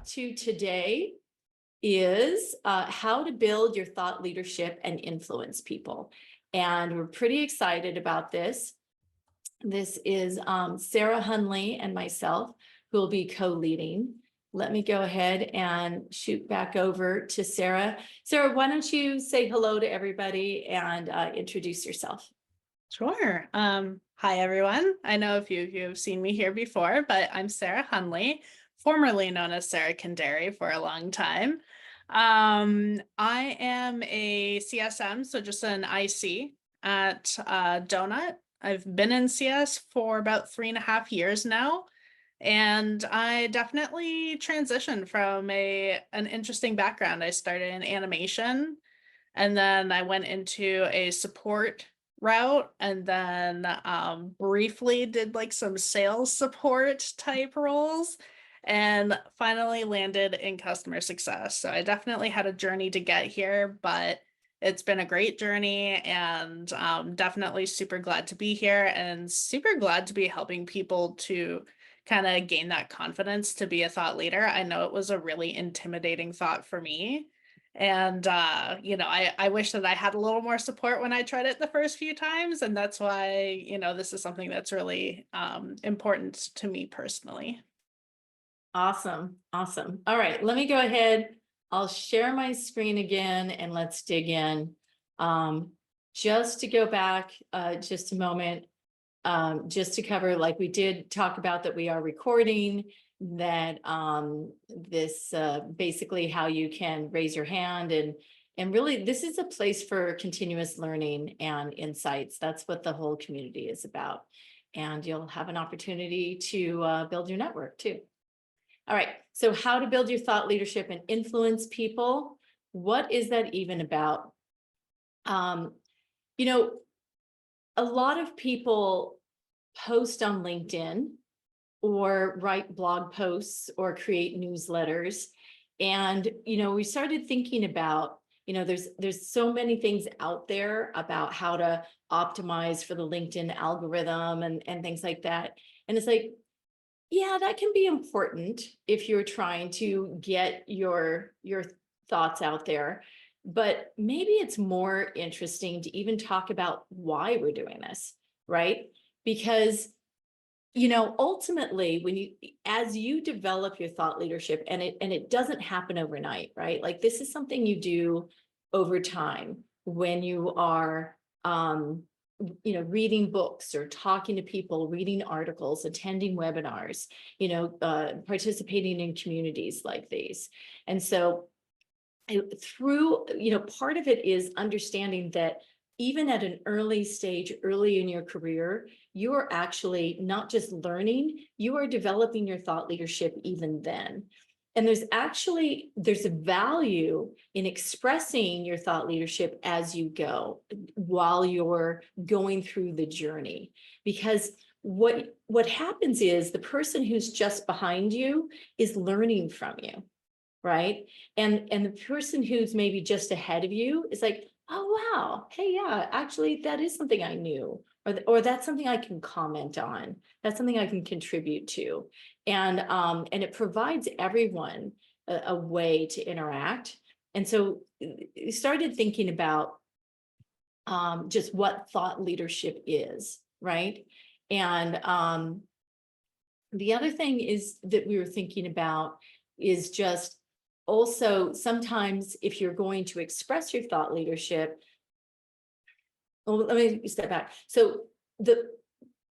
up to today is how to build your thought leadership and influence people. And we're pretty excited about this. This is Sarah Hunley and myself who will be co-leading. Let me go ahead and shoot back over to Sarah. Sarah, why don't you say hello to everybody and introduce yourself? Sure. Hi, everyone. I know a few of you have seen me here before, but I'm Sarah Hunley, formerly known as Sarah Kandari for a long time. I am a CSM, so just an IC at Donut. I've been in CS for about 3.5 years now, and I definitely transitioned from an interesting background. I started in animation, and then I went into a support route, and then briefly did like some sales support type roles, and finally landed in customer success. So I definitely had a journey to get here, but it's been a great journey, and definitely super glad to be here and super glad to be helping people to kind of gain that confidence to be a thought leader. I know it was a really intimidating thought for me. And, I wish that I had a little more support when I tried it the first few times. And that's why, this is something that's really important to me personally. Awesome. Awesome. All right, let me go ahead. I'll share my screen again and let's dig in. Just to go back just a moment, just to cover, like we did talk about that we are recording, that this basically how you can raise your hand and really this is a place for continuous learning and insights. That's what the whole community is about. And you'll have an opportunity to build your network too. All right, so how to build your thought leadership and influence people. What is that even about? You know, a lot of people post on LinkedIn or write blog posts or create newsletters. And, we started thinking about, there's so many things out there about how to optimize for the LinkedIn algorithm and things like that. And it's like, yeah, that can be important if you're trying to get your thoughts out there. But maybe it's more interesting to even talk about why we're doing this, right? Because ultimately as you develop your thought leadership, and it doesn't happen overnight, right? Like this is something you do over time when you are reading books or talking to people, reading articles, attending webinars, participating in communities like these. And so through, part of it is understanding that even at an early stage, early in your career, you are actually not just learning, you are developing your thought leadership even then. And there's a value in expressing your thought leadership as you go, while you're going through the journey. Because what happens is the person who's just behind you is learning from you, right? And the person who's maybe just ahead of you is like, oh, wow, hey, yeah, actually, that is something I knew, or that's something I can comment on. That's something I can contribute to. And it provides everyone a way to interact. And so we started thinking about just what thought leadership is, right? And the other thing is that we were thinking about is just also sometimes if you're going to express your thought leadership, well, let me step back. So the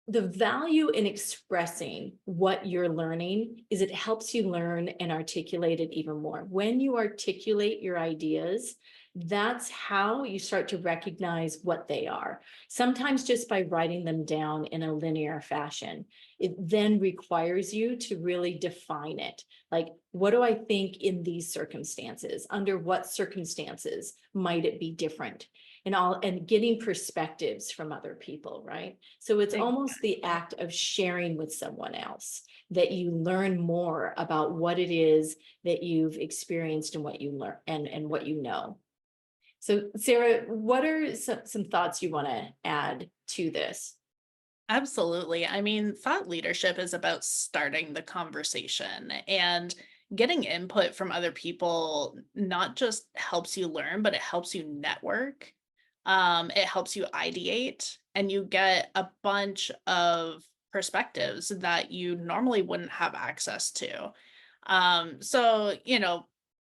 value in expressing what you're learning is it helps you learn and articulate it even more. When you articulate your ideas, that's how you start to recognize what they are. Sometimes just by writing them down in a linear fashion, it then requires you to really define it. Like, what do I think in these circumstances? Under what circumstances might it be different? And getting perspectives from other people, right? So it's almost the act of sharing with someone else that you learn more about what it is that you've experienced and what you learn and what you know. So Sarah, what are some thoughts you want to add to this? Absolutely. I mean, thought leadership is about starting the conversation. And getting input from other people not just helps you learn, but it helps you network. It helps you ideate, and you get a bunch of perspectives that you normally wouldn't have access to. So,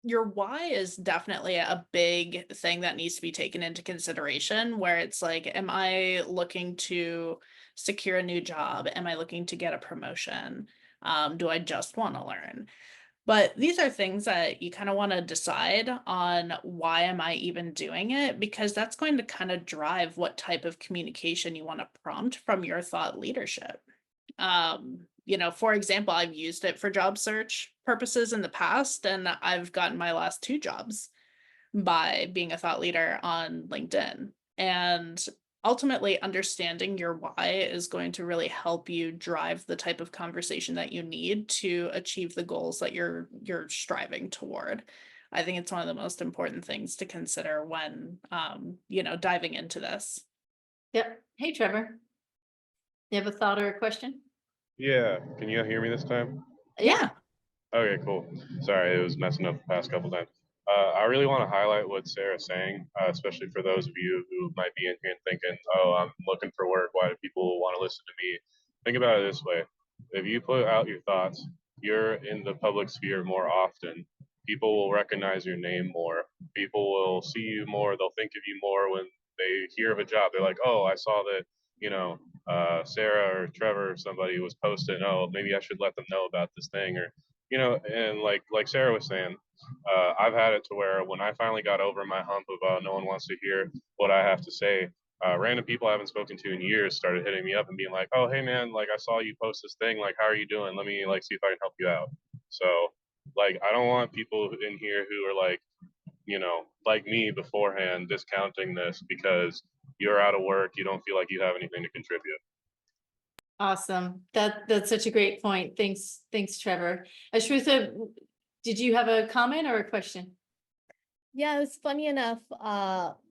your why is definitely a big thing that needs to be taken into consideration, where it's like, am I looking to secure a new job? Am I looking to get a promotion? Do I just want to learn? But these are things that you kind of want to decide on, why am I even doing it? Because that's going to kind of drive what type of communication you want to prompt from your thought leadership. For example, I've used it for job search purposes in the past, and I've gotten my last two jobs by being a thought leader on LinkedIn. And ultimately, understanding your why is going to really help you drive the type of conversation that you need to achieve the goals that you're striving toward. I think it's one of the most important things to consider when diving into this. Yep. Hey, Trevor, you have a thought or a question? Yeah, can you hear me this time? Yeah. Okay, cool. Sorry, it was messing up the past couple times. I really want to highlight what Sarah's saying, especially for those of you who might be in here and thinking, oh, I'm looking for work. Why do people want to listen to me? Think about it this way. If you put out your thoughts, you're in the public sphere more often. People will recognize your name more. People will see you more. They'll think of you more when they hear of a job. They're like, oh, I saw that, Sarah or Trevor or somebody was posting, oh, maybe I should let them know about this thing, or and like Sarah was saying, I've had it to where when I finally got over my hump of no one wants to hear what I have to say, random people I haven't spoken to in years started hitting me up and being like, oh, hey man, like I saw you post this thing, like how are you doing? Let me like see if I can help you out. So like I don't want people in here who are like me beforehand discounting this because you're out of work, you don't feel like you have anything to contribute. Awesome. That's such a great point. Thanks, Trevor. Ashrutha, did you have a comment or a question? Yeah, it's funny enough.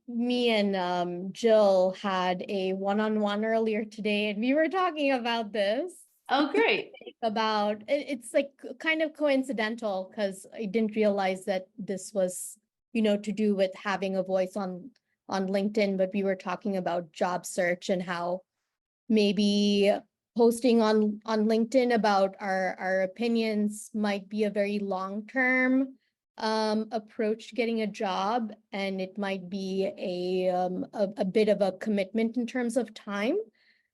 Me and Jill had a one-on-one earlier today, and we were talking about this. Oh, great. It's like kind of coincidental because I didn't realize that this was, to do with having a voice on LinkedIn, but we were talking about job search and how maybe posting on LinkedIn about our opinions might be a very long-term approach to getting a job, and it might be a bit of a commitment in terms of time.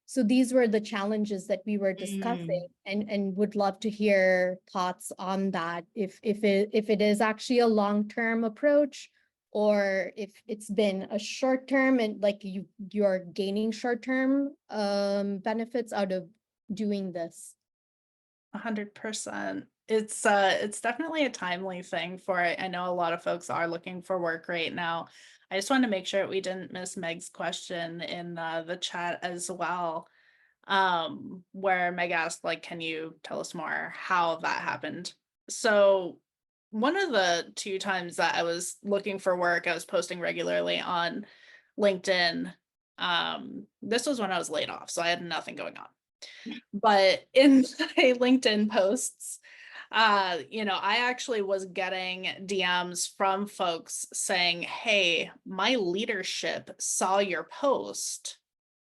So these were the challenges that we were discussing, and would love to hear thoughts on that. If it is actually a long-term approach, or if it's been a short term and like you're gaining short-term benefits out of doing this. 100%. It's definitely a timely thing for it. I know a lot of folks are looking for work right now. I just wanted to make sure we didn't miss Meg's question in the chat as well, where Meg asked, like, can you tell us more how that happened? So one of the two times that I was looking for work, I was posting regularly on LinkedIn. This was when I was laid off, so I had nothing going on. But in my LinkedIn posts, I actually was getting DMs from folks saying, hey, my leadership saw your post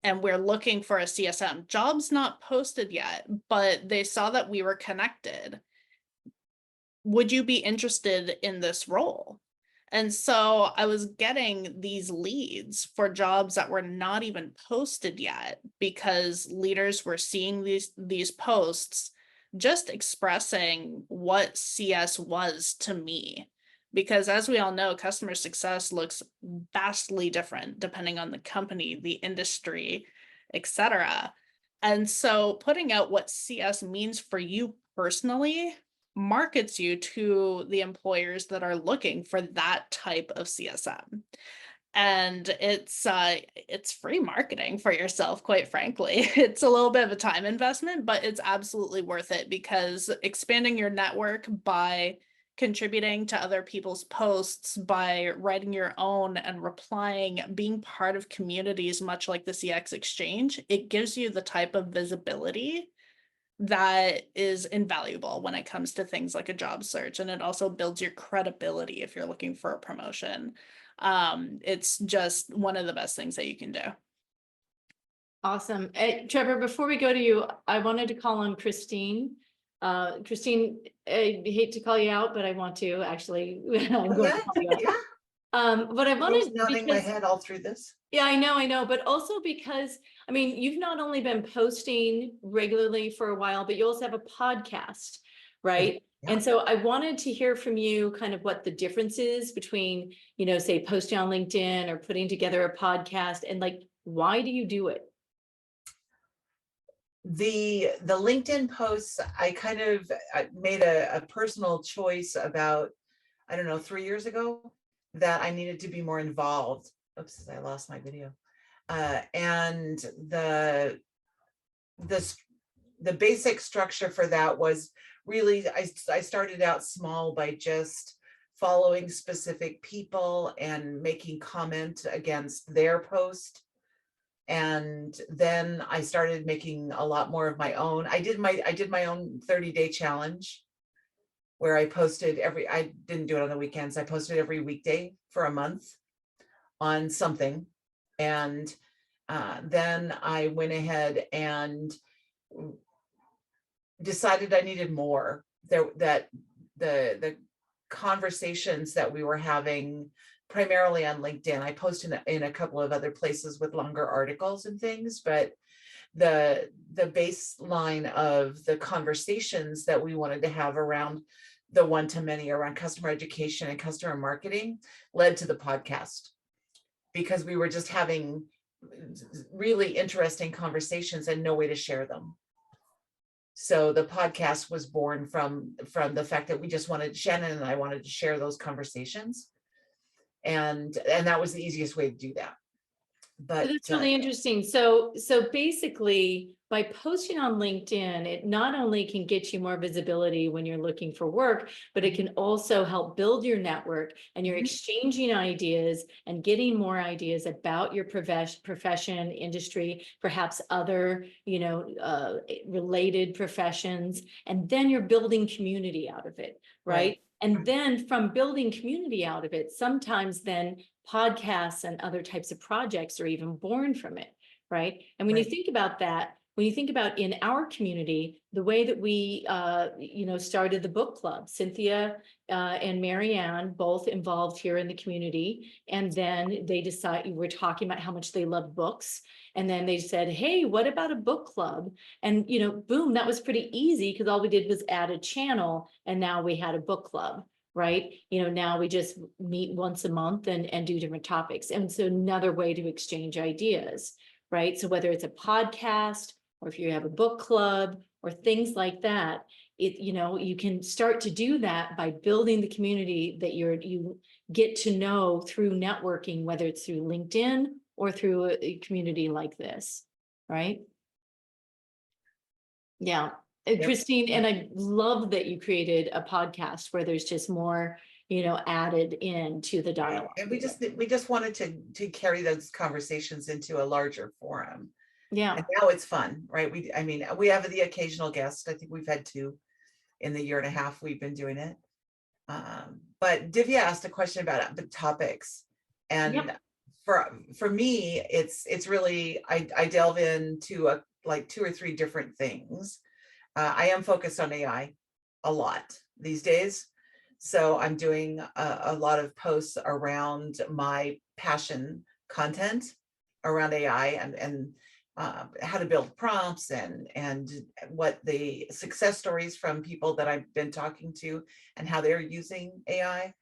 and we're looking for a CSM. Job's not posted yet, but they saw that we were connected. Would you be interested in this role? And so I was getting these leads for jobs that were not even posted yet, because leaders were seeing these posts just expressing what CS was to me. Because as we all know, customer success looks vastly different depending on the company, the industry, etc. And so putting out what CS means for you personally markets you to the employers that are looking for that type of CSM. And it's free marketing for yourself, quite frankly. It's a little bit of a time investment, but it's absolutely worth it, because expanding your network by contributing to other people's posts, by writing your own and replying, being part of communities much like the CxXchange, it gives you the type of visibility that is invaluable when it comes to things like a job search. And it also builds your credibility if you're looking for a promotion. It's just one of the best things that you can do. Awesome. Trevor, before we go to you, I wanted to call on Christine. Christine, I hate to call you out, but I want to actually. I'm going to call you out. Yeah, But I I was wanted nodding my because, head all through this. yeah, I know, but also because, I mean, you've not only been posting regularly for a while, but you also have a podcast, right? Yeah. And so I wanted to hear from you kind of what the difference is between, you know, say posting on LinkedIn or putting together a podcast, and like, why do you do it? The LinkedIn posts, I made a personal choice about, I don't know, 3 years ago, that I needed to be more involved. Oops, I lost my video. And the basic structure for that was really, I started out small by just following specific people and making comment against their post. And then I started making a lot more of my own. I did my own 30-day challenge where I posted I didn't do it on the weekends. I posted every weekday for a month on something. And then I went ahead and decided I needed more. That the conversations that we were having primarily on LinkedIn, I post in a couple of other places with longer articles and things, but the baseline of the conversations that we wanted to have around the one-to-many, around customer education and customer marketing, led to the podcast, because we were just having really interesting conversations and no way to share them. So the podcast was born from the fact that Shannon and I wanted to share those conversations. And that was the easiest way to do that. But that's really interesting. So basically, by posting on LinkedIn, it not only can get you more visibility when you're looking for work, but it can also help build your network, and you're exchanging ideas and getting more ideas about your profession, industry, perhaps other, related professions, and then you're building community out of it, right? And then from building community out of it, sometimes then podcasts and other types of projects are even born from it, right? And when you think about that, when you think about in our community, the way that we, started the book club, Cynthia and Marianne, both involved here in the community. And then they we're talking about how much they love books. And then they said, hey, what about a book club? And, boom, that was pretty easy, because all we did was add a channel, and now we had a book club, right? Now we just meet once a month and do different topics. And so another way to exchange ideas, right? So whether it's a podcast, or if you have a book club or things like that, you can start to do that by building the community that you get to know through networking, whether it's through LinkedIn or through a community like this, right? Yeah. Christine, and I love that you created a podcast where there's just more, added into the dialogue. And we just wanted to carry those conversations into a larger forum. Yeah. And now it's fun, right? We have the occasional guest. I think we've had 2 in the year and a half we've been doing it. But Divya asked a question about the topics, and for me, it's really, I delve into like 2 or 3 different things. I am focused on AI a lot these days. So I'm doing a lot of posts around my passion content around AI and how to build prompts and what the success stories from people that I've been talking to and how they're using AI.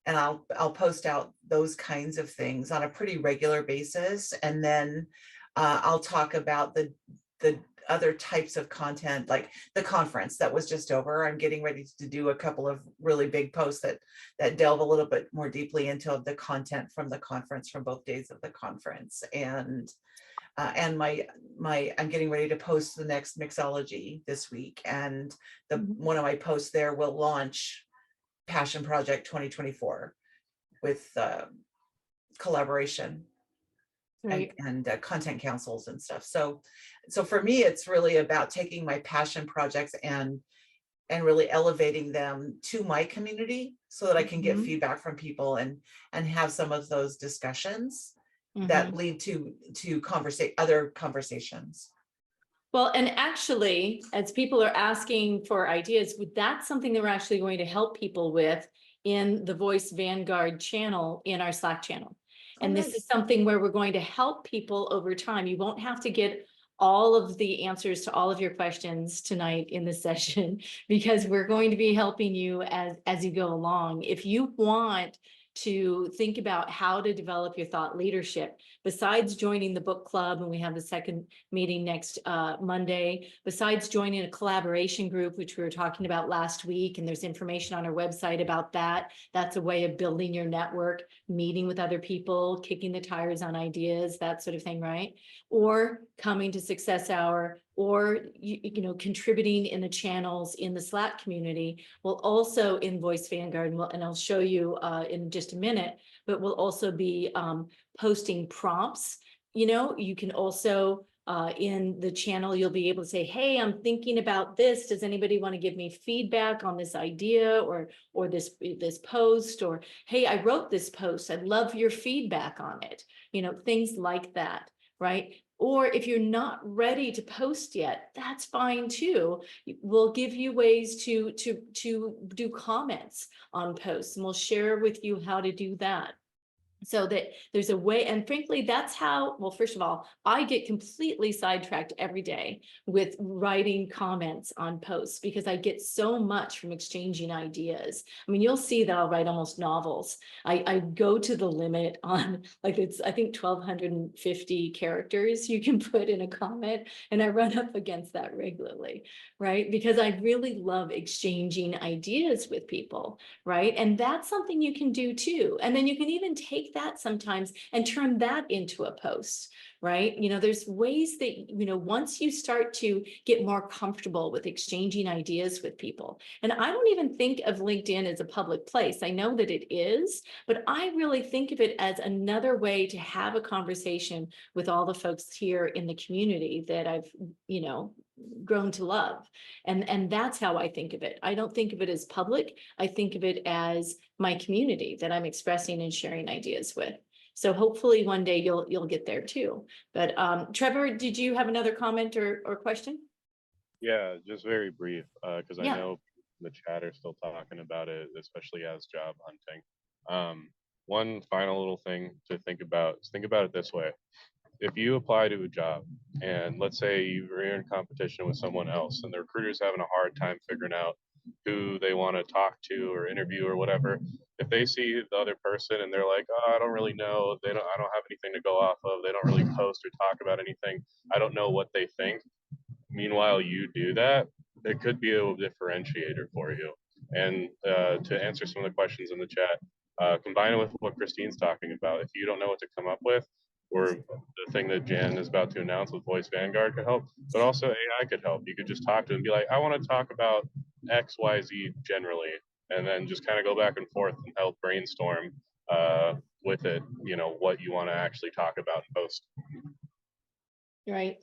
And I'll post out those kinds of things on a pretty regular basis. And then I'll talk about the other types of content, like the conference that was just over. I'm getting ready to do a couple of really big posts that delve a little bit more deeply into the content from the conference, from both days of the conference. And I'm getting ready to post the next mixology this week, and one of my posts there will launch Passion Project 2024 with collaboration. Right. and content councils and stuff. So for me, it's really about taking my passion projects and really elevating them to my community so that I can get Mhm. feedback from people and have some of those discussions that Mhm. lead to other conversations. Well, and actually, as people are asking for ideas, that's something that we're actually going to help people with in the VoiceVanguard channel in our Slack channel. Oh, And this nice. is something where we're going to help people over time. You won't have to get all of the answers to all of your questions tonight in the session, because we're going to be helping you as you go along. If you want to think about how to develop your thought leadership, besides joining the book club, and we have the second meeting next Monday, besides joining a collaboration group, which we were talking about last week, and there's information on our website about that. That's a way of building your network, meeting with other people, kicking the tires on ideas, that sort of thing, right? Or coming to SuccessHour, or you know, contributing in the channels in the Slack community. We'll also in VoiceVanguard, and I'll show you in just a minute, but we'll also be posting prompts. You know, you can also in the channel, you'll be able to say, hey, I'm thinking about this. Does anybody want to give me feedback on this idea or this post? Or, hey, I wrote this post. I'd love your feedback on it. You know, things like that, right? Or if you're not ready to post yet, that's fine too. We'll give you ways to do comments on posts, and we'll share with you how to do that. So that there's a way, and frankly, that's how, well, first of all, I get completely sidetracked every day with writing comments on posts because I get so much from exchanging ideas. I mean, you'll see that I'll write almost novels. I go to the limit on, like, it's, I think 1,250 characters you can put in a comment, and I run up against that regularly, right? Because I really love exchanging ideas with people, right? And that's something you can do too. And then you can even take that sometimes and turn that into a post, right? You know, there's ways that, you know, once you start to get more comfortable with exchanging ideas with people, and I don't even think of LinkedIn as a public place. I know that it is, but I really think of it as another way to have a conversation with all the folks here in the community that I've, you know, grown to love. And that's how I think of it. I don't think of it as public. I think of it as my community that I'm expressing and sharing ideas with. So hopefully one day you'll get there too. But Trevor, did you have another comment or question? Yeah, just very brief, because I Yeah. know the chat are still talking about it, especially as job hunting. One final little thing to think about is think about it this way. If you apply to a job and let's say you're in competition with someone else and the recruiter's having a hard time figuring out who they want to talk to or interview or whatever, if they see the other person and they're like, oh, I don't really know, I don't have anything to go off of, they don't really post or talk about anything, I don't know what they think. Meanwhile, you do that, it could be a differentiator for you. And to answer some of the questions in the chat, combine it with what Christine's talking about. If you don't know what to come up with, or the thing that Jan is about to announce with VoiceVanguard could help, but also AI could help. You could just talk to them and be like, I want to talk about X, Y, Z generally, and then just kind of go back and forth and help brainstorm with it, you know, what you want to actually talk about and post. Right.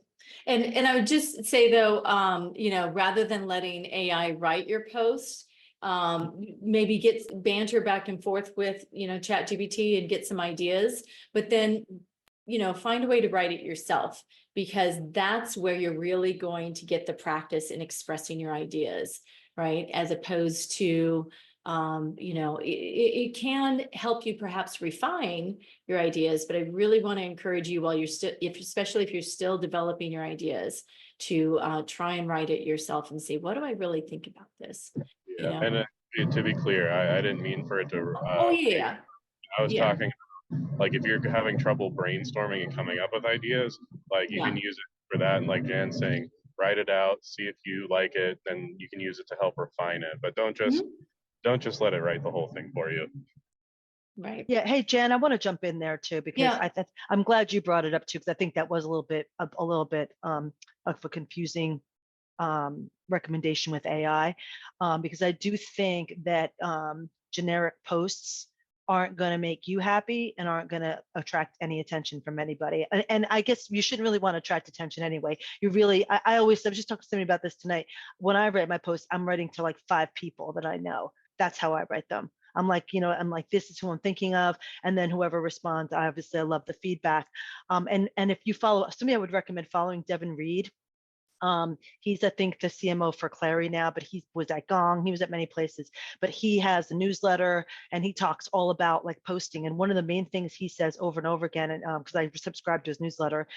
And I would just say though, you know, rather than letting AI write your post, maybe get banter back and forth with, you know, ChatGPT and get some ideas, but then, you know, find a way to write it yourself, because that's where you're really going to get the practice in expressing your ideas, right? As opposed to, you know, it can help you perhaps refine your ideas, but I really want to encourage you while you're still, especially if you're still developing your ideas, to try and write it yourself and see, what do I really think about this? You Yeah, know? and to be clear, I didn't mean for it to. Oh yeah, I was yeah, talking like if you're having trouble brainstorming and coming up with ideas, like you yeah. can use it for that. And like Jan's saying, write it out, see if you like it, then you can use it to help refine it. But don't just let it write the whole thing for you. Right. Yeah. Hey, Jan, I want to jump in there too, because Yeah. I'm glad you brought it up too, because I think that was a little bit of a confusing recommendation with AI, because I do think that generic posts aren't going to make you happy and aren't going to attract any attention from anybody. And I guess you shouldn't really want to attract attention anyway. You really, I was just talking to somebody about this tonight. When I write my post, I'm writing to like 5 people that I know. That's how I write them. I'm like, I'm like, this is who I'm thinking of. And then whoever responds, I love the feedback. And if you follow somebody, I would recommend following Devin Reed. He's, I think, the CMO for Clary now, but he was at Gong. He was at many places, but he has a newsletter and he talks all about like posting. And one of the main things he says over and over again, and because I subscribe to his newsletter,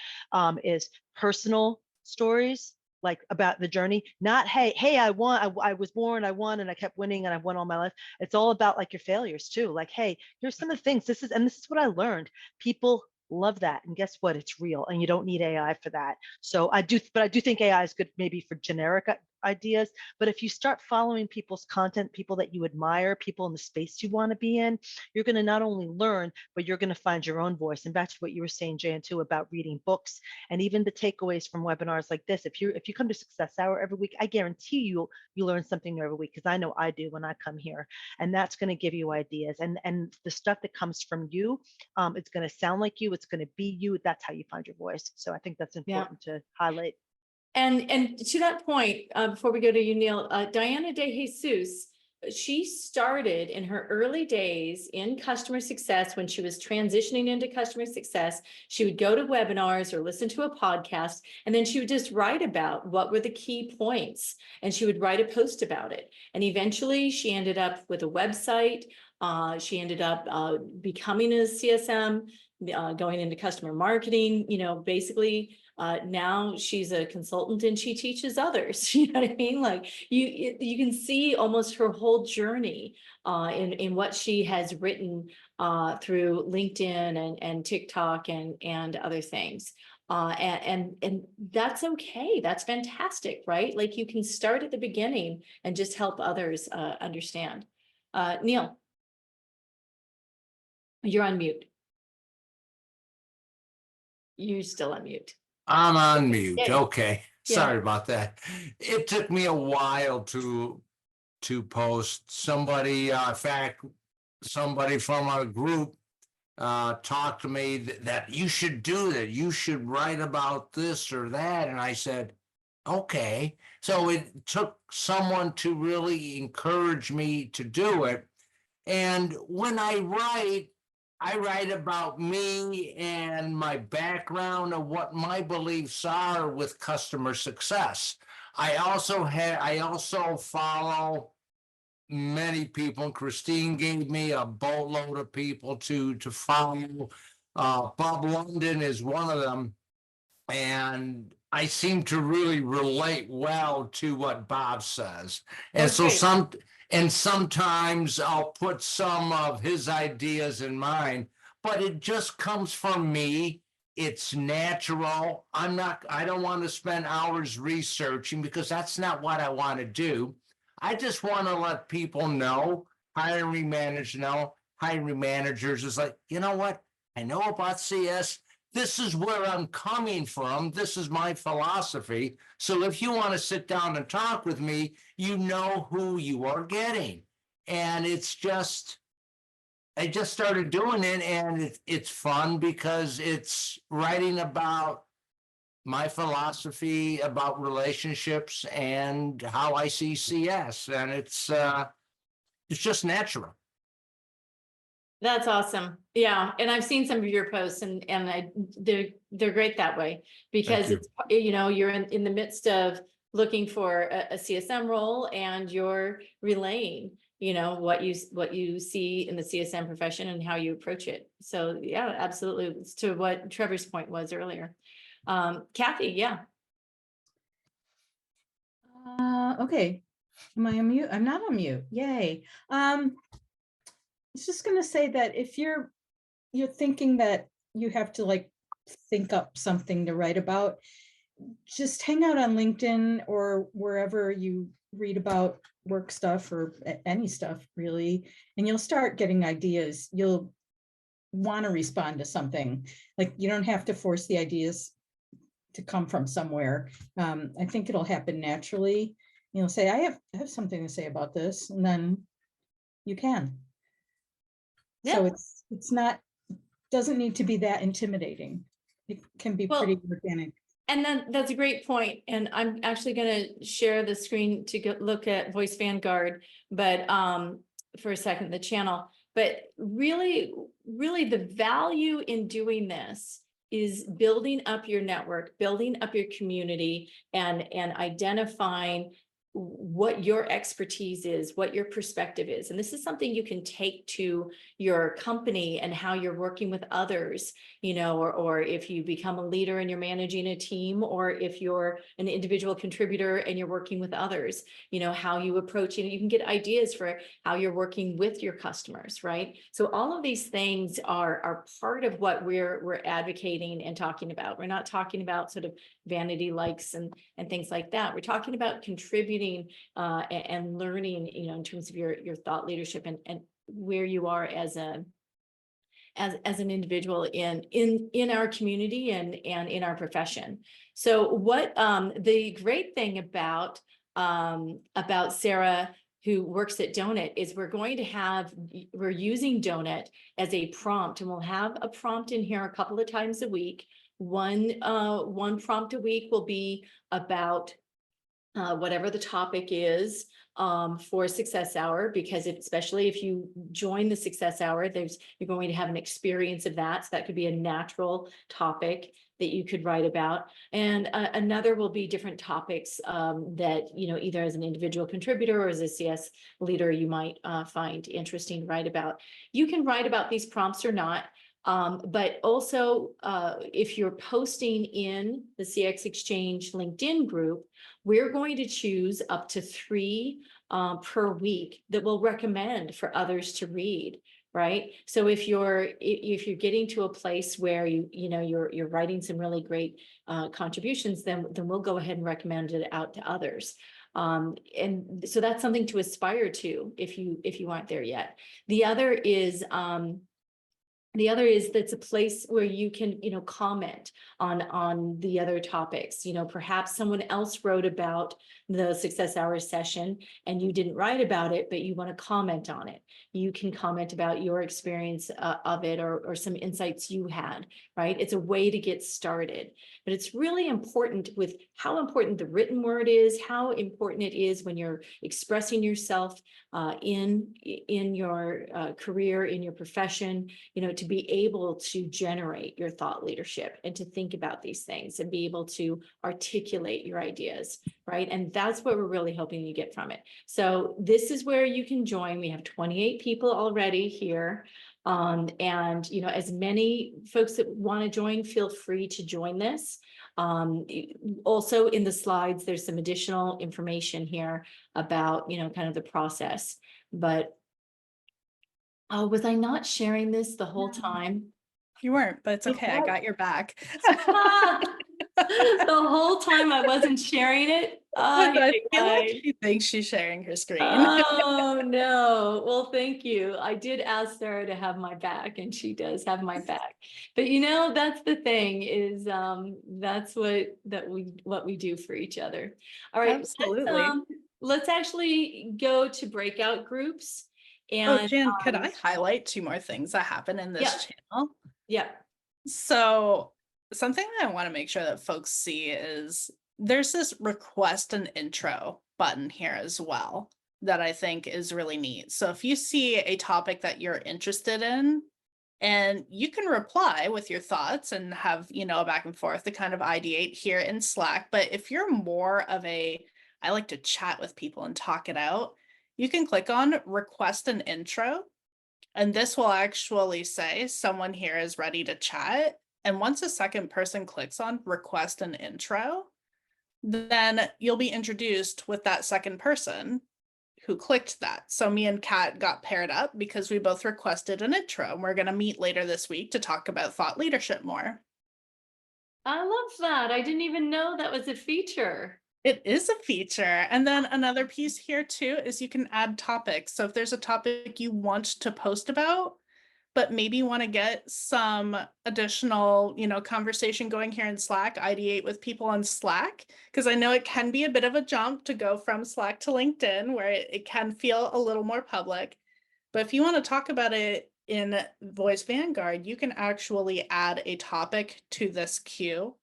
is personal stories, like about the journey, not, hey, I won, I was born, I won, and I kept winning and I won all my life. It's all about like your failures too. Like, hey, here's some of the things, this is what I learned. People love that. And guess what? It's real. And you don't need AI for that. So I do think AI is good maybe for generic ideas. But if you start following people's content, people that you admire, people in the space you want to be in, you're going to not only learn, but you're going to find your own voice. And back to what you were saying, Jan, too, about reading books and even the takeaways from webinars like this. If you come to SuccessHour every week, I guarantee you learn something new every week, because I know I do when I come here. And that's going to give you ideas. And the stuff that comes from you, it's going to sound like you, it's going to be you. That's how you find your voice. So I think that's important to highlight. And to that point, before we go to you, Neil, Diana De Jesus, she started in her early days in customer success. When she was transitioning into customer success, she would go to webinars or listen to a podcast, and then she would just write about what were the key points, and she would write a post about it. And eventually she ended up with a website. She ended up becoming a CSM, going into customer marketing, basically. Now she's a consultant and she teaches others. You know what I mean? Like you can see almost her whole journey in what she has written through LinkedIn and TikTok and other things. And that's okay. That's fantastic, right? Like you can start at the beginning and just help others understand. Neil, you're on mute. You're still on mute. I'm on mute. Yeah. Okay. Sorry about that. It took me a while to post. Somebody, in fact, somebody from our group talked to me that you should do that. You should write about this or that. And I said, okay. So it took someone to really encourage me to do it. And when I write about me and my background of what my beliefs are with customer success. I also follow many people. Christine gave me a boatload of people to follow. Bob London is one of them. And I seem to really relate well to what Bob says. And so sometimes I'll put some of his ideas in mine, but it just comes from me. It's natural. I don't want to spend hours researching, because that's not what I want to do. I just want to let people know, hiring managers is like, you know what? I know about CS. This is where I'm coming from. This is my philosophy. So if you want to sit down and talk with me, you know who you are getting. And I just started doing it, and it's fun because it's writing about my philosophy about relationships and how I see CS. And it's just natural. That's awesome. Yeah. And I've seen some of your posts and they're great that way, because it's, you're in the midst of looking for a CSM role, and you're relaying, what you see in the CSM profession and how you approach it. So yeah, absolutely. It's to what Trevor's point was earlier. Kathy, yeah. Okay. Am I on mute? I'm not on mute. Yay. I was just going to say that if you're thinking that you have to like think up something to write about, just hang out on LinkedIn or wherever you read about work stuff or any stuff really, and you'll start getting ideas. You'll want to respond to something. Like you don't have to force the ideas to come from somewhere. I think it'll happen naturally. You'll say, I have something to say about this, and then you can. So Yeah. it's not, doesn't need to be that intimidating. It can be Well, pretty organic. And then that's a great point. And I'm actually going to share the screen to go look at VoiceVanguard, but for a second, the channel. But really, really the value in doing this is building up your network, building up your community, and identifying what your expertise is, what your perspective is. And this is something you can take to your company and how you're working with others, you know, or if you become a leader and you're managing a team, or if you're an individual contributor and you're working with others, you know, how you approach, you can get ideas for how you're working with your customers, right? So all of these things are part of what we're advocating and talking about. We're not talking about sort of vanity likes and things like that. We're talking about contributing and learning, you know, in terms of your thought leadership and where you are as an individual in our community and in our profession. So what the great thing about Sarah, who works at Donut, is we're using Donut as a prompt, and we'll have a prompt in here a couple of times a week. One prompt a week will be about whatever the topic is for Success Hour, because especially if you join the Success Hour, you're going to have an experience of that. So that could be a natural topic that you could write about. And another will be different topics that, you know, either as an individual contributor or as a CS leader, you might find interesting to write about. You can write about these prompts or not. But also, if you're posting in the CxXchange LinkedIn group, we're going to choose up to 3 per week that we'll recommend for others to read, right? So if you're getting to a place where you're writing some really great contributions, then we'll go ahead and recommend it out to others. And so that's something to aspire to if you aren't there yet. The other is that's a place where you can, you know, comment on the other topics. You know, perhaps someone else wrote about the Success Hour session and you didn't write about it, but you want to comment on it. You can comment about your experience of it or some insights you had, right? It's a way to get started, but it's really important with how important the written word is, how important it is when you're expressing yourself in your career, in your profession, you know, to be able to generate your thought leadership and to think about these things and be able to articulate your ideas, right? And that's what we're really hoping you get from it. So this is where you can join. We have 28 people already here. And, you know, as many folks that want to join, feel free to join this. Also in the slides, there's some additional information here about, you know, kind of the process, but oh, was I not sharing this the whole time? You weren't, but it's okay. I got your back. The whole time I wasn't sharing it. I feel like she thinks she's sharing her screen. Oh no. Well, thank you. I did ask Sarah to have my back, and she does have my back. But you know, that's the thing is that's what we do for each other. All right. Absolutely. Let's actually go to breakout groups. Oh, And Jan, could I highlight 2 more things that happen in this channel? Yeah. So something that I want to make sure that folks see is there's this request an intro button here as well that I think is really neat. So if you see a topic that you're interested in, and you can reply with your thoughts and have, you know, a back and forth to kind of ideate here in Slack. But if you're more of I like to chat with people and talk it out, you can click on request an intro, and this will actually say someone here is ready to chat. And once a second person clicks on request an intro, then you'll be introduced with that second person who clicked that. So me and Kat got paired up because we both requested an intro, and we're going to meet later this week to talk about thought leadership more. I love that. I didn't even know that was a feature. It is a feature. And then another piece here too is you can add topics. So if there's a topic you want to post about, but maybe want to get some additional, you know, conversation going here in Slack, ideate with people on Slack, because I know it can be a bit of a jump to go from Slack to LinkedIn, where it can feel a little more public. But if you want to talk about it in VoiceVanguard, you can actually add a topic to this queue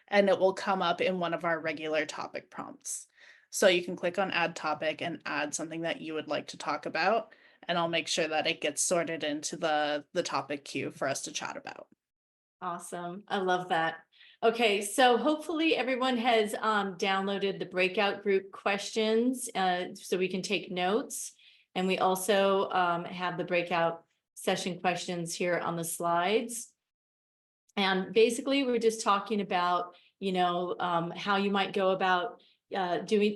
and it will come up in one of our regular topic prompts. So you can click on add topic and add something that you would like to talk about, and I'll make sure that it gets sorted into the topic queue for us to chat about. Awesome. I love that. Okay, so hopefully everyone has downloaded the breakout group questions so we can take notes. And we also have the breakout session questions here on the slides. And basically, we're just talking about, how you might go about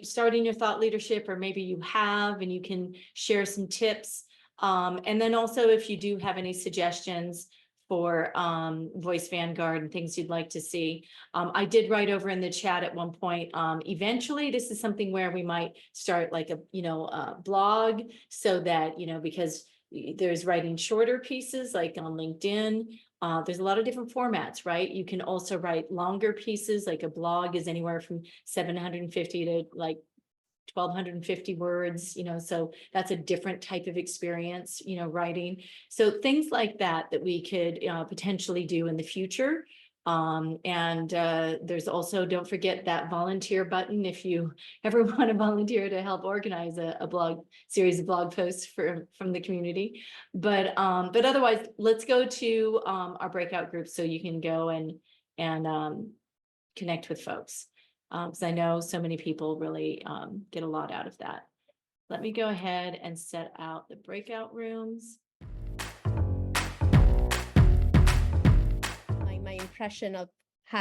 starting your thought leadership, or maybe you have, and you can share some tips. And then also, if you do have any suggestions for VoiceVanguard and things you'd like to see. I did write over in the chat at one point, eventually this is something where we might start like a blog, so that, because there's writing shorter pieces like on LinkedIn. There's a lot of different formats, right? You can also write longer pieces, like a blog is anywhere from 750 to like 1,250 words, so that's a different type of experience, writing. So things like that we could potentially do in the future. And there's also, don't forget that volunteer button if you ever want to volunteer to help organize a series of blog posts from the community. But otherwise, let's go to our breakout group so you can go and connect with folks. Because I know so many people really get a lot out of that. Let me go ahead and set out the breakout rooms. My impression of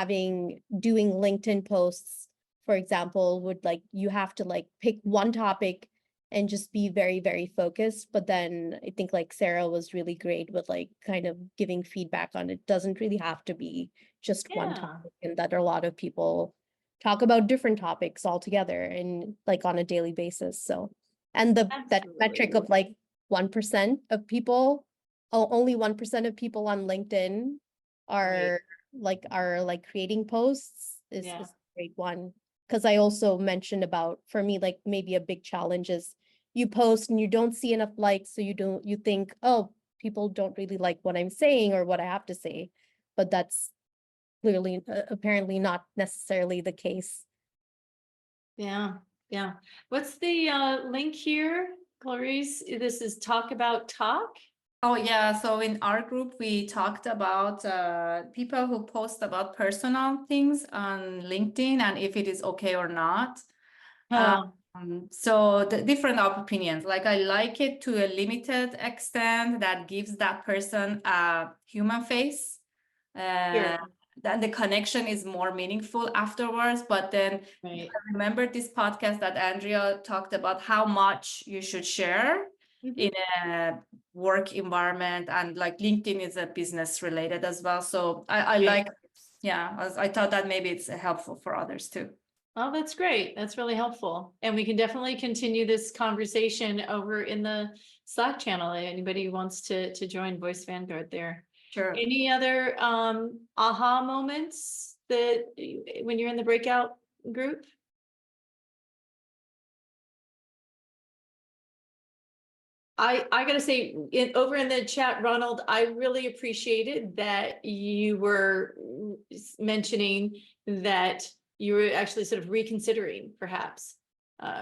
doing LinkedIn posts, for example, would you have to pick one topic and just be very, very focused. But then I think Sarah was really great with kind of giving feedback on it. Doesn't really have to be just one topic, and that a lot of people talk about different topics altogether and on a daily basis. So, and that metric of 1% of people, only 1% of people on LinkedIn are creating posts is a great one. Because I also mentioned about, for me, maybe a big challenge is you post and you don't see enough likes, so you think, oh, people don't really like what I'm saying or what I have to say, but that's clearly apparently not necessarily the case. Yeah. What's the link here, Clarice? This is Talk About Talk. Oh yeah, so in our group we talked about people who post about personal things on LinkedIn and if it is okay or not. So the different opinions, I like it to a limited extent that gives that person a human face. Then the connection is more meaningful afterwards. But then I remember this podcast that Andrea talked about how much you should share in a work environment, and LinkedIn is a business related as well. So I I thought that maybe it's helpful for others too. Oh, that's great. That's really helpful. And we can definitely continue this conversation over in the Slack channel. Anybody who wants to join VoiceVanguard there. Sure. Any other aha moments that when you're in the breakout group? I gotta say, over in the chat, Ronald, I really appreciated that you were mentioning that you were actually sort of reconsidering perhaps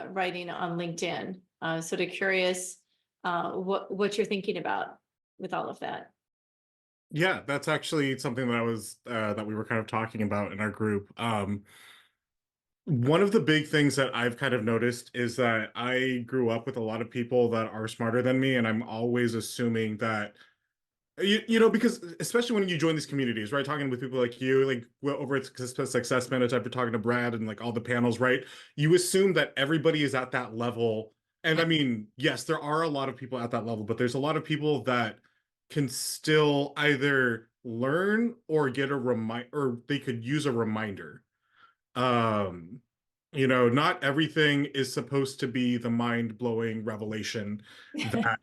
writing on LinkedIn. Sort of curious what you're thinking about with all of that. Yeah, that's actually something that we were kind of talking about in our group. One of the big things that I've kind of noticed is that I grew up with a lot of people that are smarter than me, and I'm always assuming that, because especially when you join these communities, right, talking with people like you, over at Success Managed, I've been talking to Brad and all the panels, right, you assume that everybody is at that level. And I mean, yes, there are a lot of people at that level, but there's a lot of people that can still either learn or get a reminder, or they could use a reminder. Not everything is supposed to be the mind-blowing revelation that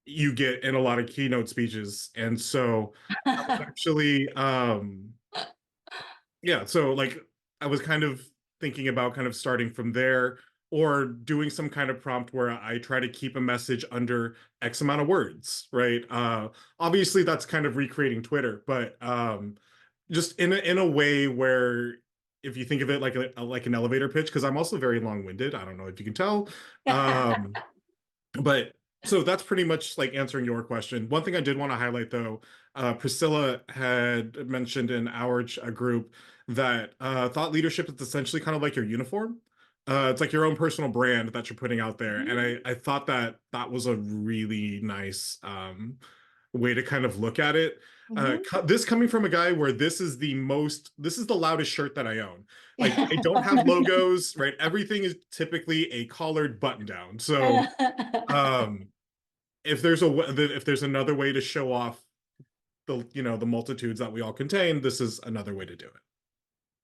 you get in a lot of keynote speeches. And so actually, so I was kind of thinking about kind of starting from there. or doing some kind of prompt where I try to keep a message under X amount of words, right? Obviously that's kind of recreating Twitter, but just in a way where if you think of it like like an elevator pitch, because I'm also very long-winded. I don't know if you can tell. But so that's pretty much like answering your question. One thing I did want to highlight though, Priscilla had mentioned in our group that thought leadership is essentially kind of like your uniform. It's like your own personal brand that you're putting out there. And I thought that that was a really nice way to kind of look at it. This coming from a guy where this is the loudest shirt that I own. Like I don't have logos, right? Everything is typically a collared button down. So if there's another way to show off the multitudes that we all contain, this is another way to do it.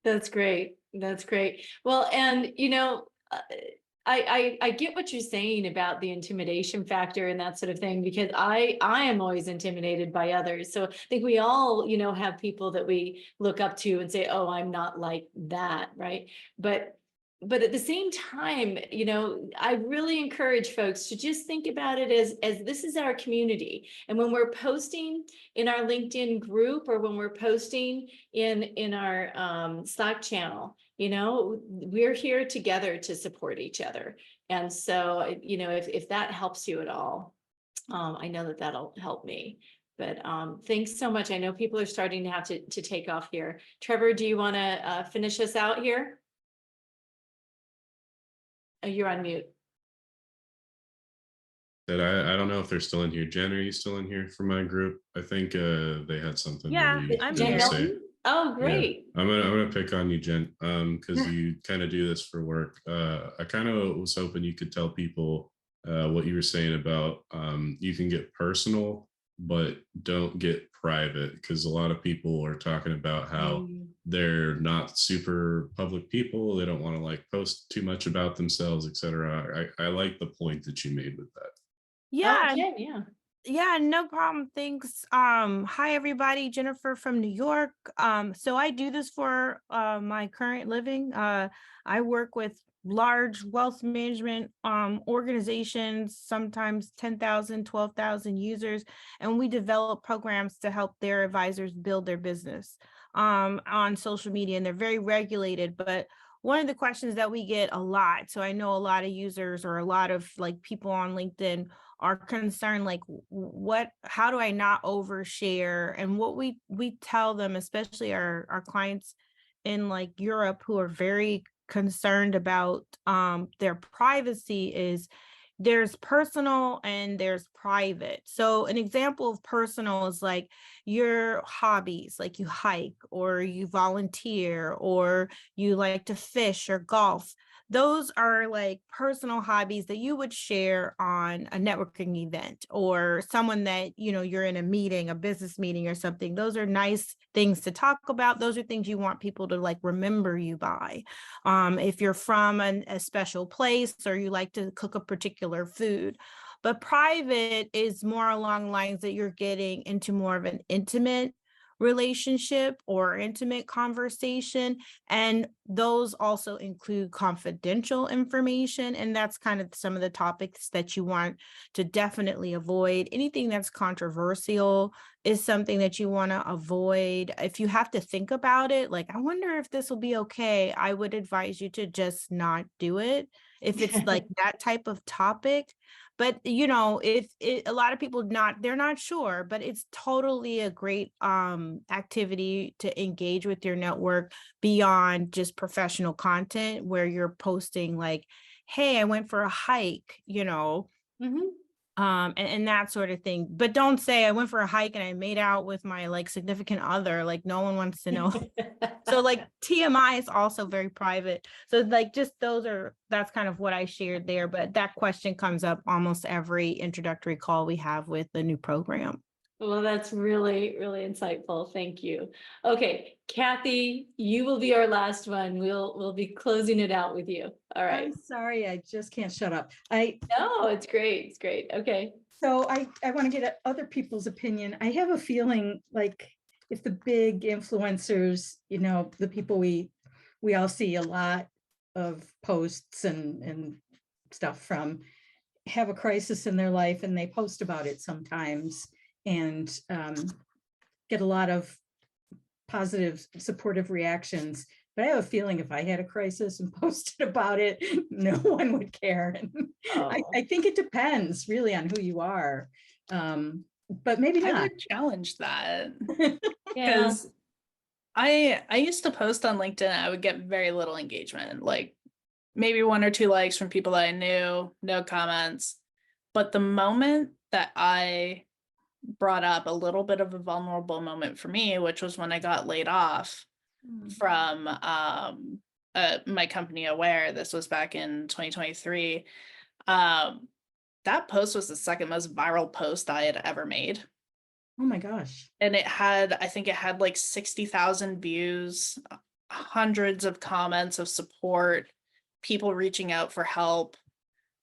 That's great. That's great. Well, and I get what you're saying about the intimidation factor and that sort of thing, because I am always intimidated by others. So I think we all, have people that we look up to and say, oh, I'm not like that, right? But at the same time, I really encourage folks to just think about it as this is our community. And when we're posting in our LinkedIn group, or when we're posting in our Slack channel, we're here together to support each other. And so, if that helps you at all, I know that that'll help me. But thanks so much. I know people are starting to have to take off here. Trevor, do you want to finish us out here? Oh, you're on mute. That I don't know if they're still in here. Jen, are you still in here for my group? I think they had something. Yeah, that you I'm didn't here. say. Oh, great. Yeah. I'm gonna pick on you, Jen, because you kind of do this for work. I kind of was hoping you could tell people what you were saying about you can get personal, but don't get private, because a lot of people are talking about how they're not super public people. They don't want to like post too much about themselves, etc. I like the point that you made with that. Yeah, Yeah. yeah, no problem. Thanks. Hi everybody, Jennifer from New York. So I do this for my current living. I work with large wealth management organizations, sometimes 10,000, 12,000 users, and we develop programs to help their advisors build their business on social media, and they're very regulated. But one of the questions that we get a lot, so I know a lot of users or a lot of like people on LinkedIn are concerned, like how do I not overshare? And what we tell them, especially our clients in like Europe who are very concerned about their privacy, is there's personal and there's private. So an example of personal is like your hobbies, like you hike or you volunteer or you like to fish or golf. Those are like personal hobbies that you would share on a networking event, or someone that, you're in a meeting, a business meeting or something. Those are nice things to talk about. Those are things you want people to like remember you by. If you're from a special place or you like to cook a particular food. But private is more along lines that you're getting into more of an intimate relationship or intimate conversation, and those also include confidential information, and that's kind of some of the topics that you want to definitely avoid. Anything that's controversial is something that you want to avoid. If you have to think about it, like I wonder if this will be okay, I would advise you to just not do it if it's like that type of topic. But if a lot of people they're not sure, but it's totally a great activity to engage with your network beyond just professional content, where you're posting like, hey, I went for a hike, and that sort of thing. But don't say I went for a hike and I made out with my like significant other. Like no one wants to know. So like TMI is also very private. So like just that's kind of what I shared there. But that question comes up almost every introductory call we have with the new program. Well, that's really, really insightful. Thank you. Okay, Kathy, you will be our last one. We'll be closing it out with you. All right. I'm sorry, I just can't shut up. No, it's great. It's great. Okay. So I want to get other people's opinion. I have a feeling like if the big influencers, the people we all see a lot, posts and stuff from have a crisis in their life and they post about it sometimes and get a lot of positive, supportive reactions. But I have a feeling if I had a crisis and posted about it, no one would care. And I think it depends really on who you are. But maybe I not. would challenge that Yeah. because I used to post on LinkedIn. I would get very little engagement, like maybe 1 or 2 likes from people that I knew, no comments. But the moment that I brought up a little bit of a vulnerable moment for me, which was when I got laid off from my company Aware, this was back in 2023. That post was the second most viral post I had ever made. Oh my gosh. And I think it had like 60,000 views, hundreds of comments of support, people reaching out for help.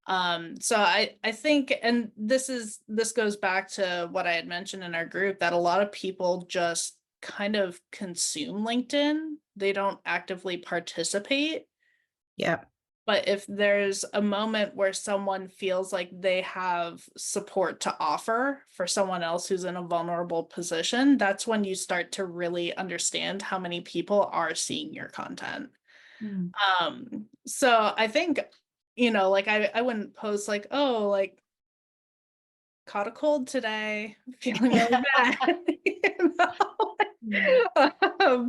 So I think, and this goes back to what I had mentioned in our group, that a lot of people just kind of consume LinkedIn. They don't actively participate. Yeah. But if there's a moment where someone feels like they have support to offer for someone else who's in a vulnerable position, that's when you start to really understand how many people are seeing your content. So I think, like I wouldn't post like, oh, like caught a cold today, feeling really bad.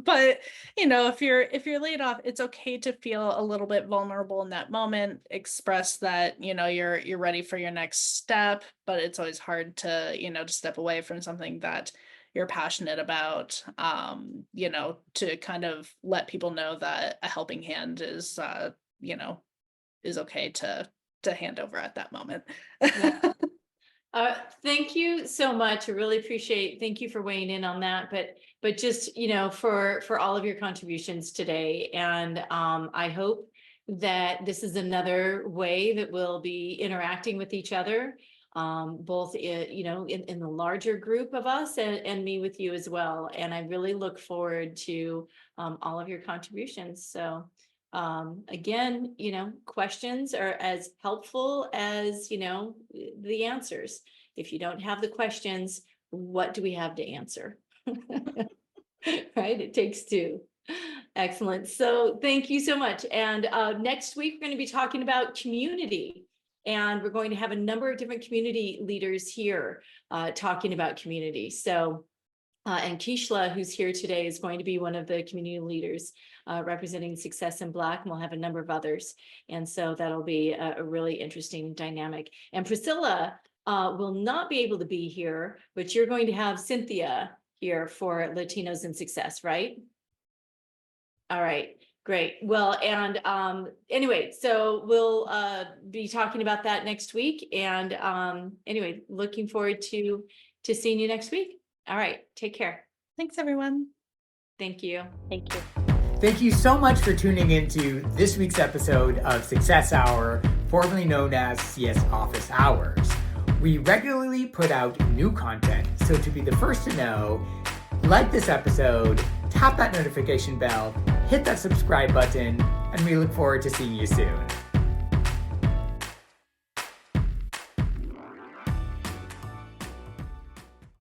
But if you're laid off, it's okay to feel a little bit vulnerable in that moment, express that you're ready for your next step, but it's always hard to to step away from something that you're passionate about, to kind of let people know that a helping hand is is okay to hand over at that moment. Thank you so much. I really appreciate, thank you for weighing in on that, but just, for all of your contributions today. And I hope that this is another way that we'll be interacting with each other, both in the larger group of us and me with you as well. And I really look forward to all of your contributions. So again, questions are as helpful as, the answers. If you don't have the questions, what do we have to answer? Right? It takes 2. Excellent. So thank you so much. And next week, we're going to be talking about community. And we're going to have a number of different community leaders here talking about community. So and Kishla, who's here today, is going to be one of the community leaders representing Success in Black, and we'll have a number of others. And so that'll be a really interesting dynamic. And Priscilla will not be able to be here, but you're going to have Cynthia here for Latinos in Success, right? All right, great. Well, and anyway, so we'll be talking about that next week. And anyway, looking forward to seeing you next week. All right, take care. Thanks, everyone. Thank you. Thank you. Thank you so much for tuning into this week's episode of Success Hour, formerly known as CS Office Hours. We regularly put out new content, so to be the first to know, like this episode, tap that notification bell, hit that subscribe button, and we look forward to seeing you soon.